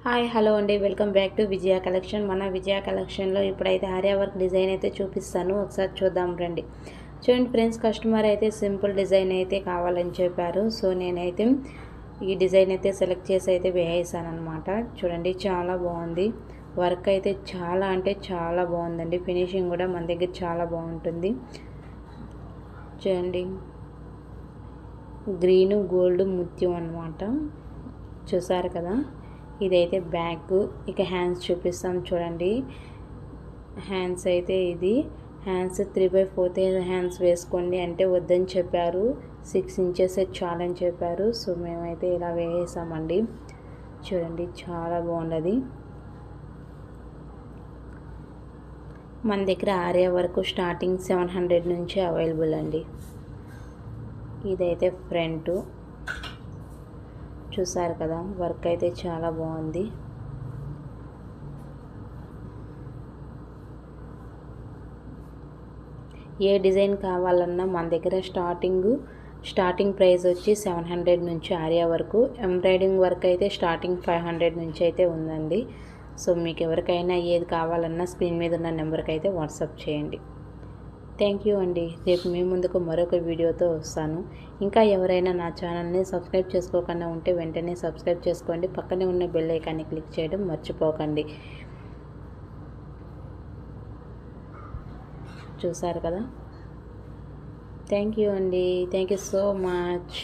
Hi hello అండి, welcome back to Vijaya collection. మన విజయ కలెక్షన్లో ఇప్పుడైతే ఆర్యా వర్క్ డిజైన్ అయితే చూపిస్తాను, ఒకసారి చూద్దాం రండి. చూడండి ఫ్రెండ్స్, కస్టమర్ అయితే సింపుల్ డిజైన్ అయితే కావాలని చెప్పారు. సో నేనైతే ఈ డిజైన్ అయితే సెలెక్ట్ చేసి అయితే వేసాను అనమాట. చూడండి, చాలా బాగుంది వర్క్ అయితే, చాలా అంటే చాలా బాగుందండి. ఫినిషింగ్ కూడా మన దగ్గర చాలా బాగుంటుంది. చూడండి, గ్రీను గోల్డ్ ముత్యం అనమాట, చూసారు కదా. ఇదైతే బ్యాక్. ఇక హ్యాండ్స్ చూపిస్తాం చూడండి. హ్యాండ్స్ అయితే ఇది హ్యాండ్స్ 3/4 హ్యాండ్స్ వేసుకోండి అంటే వద్దని చెప్పారు, 6 ఇంచెస్ చాలని చెప్పారు. సో మేమైతే ఇలా వేసామండి. చూడండి, చాలా బాగుంది. మన దగ్గర ఆర్యా వరకు స్టార్టింగ్ 700 నుంచి అవైలబుల్ అండి. ఇదైతే ఫ్రంట్, చూసారు కదా. వర్క్ అయితే చాలా బాగుంది. ఏ డిజైన్ కావాలన్నా మన దగ్గర స్టార్టింగ్ ప్రైస్ వచ్చి 700 నుంచి ఆర్యా వరకు. ఎంబ్రాయిడింగ్ వర్క్ అయితే స్టార్టింగ్ 500 నుంచి అయితే ఉందండి. సో మీకు ఎవరికైనా ఏది కావాలన్నా స్క్రీన్ మీద ఉన్న నెంబర్కి అయితే వాట్సాప్ చేయండి. థ్యాంక్ యూ అండి. రేపు మీ ముందుకు మరొక వీడియోతో వస్తాను. ఇంకా ఎవరైనా నా ఛానల్ని సబ్స్క్రైబ్ చేసుకోకుండా ఉంటే వెంటనే సబ్స్క్రైబ్ చేసుకోండి. పక్కనే ఉన్న బెల్ ఐకాన్ని క్లిక్ చేయడం మర్చిపోకండి. చూసారు కదా. థ్యాంక్ యూ అండి. Thank you so much.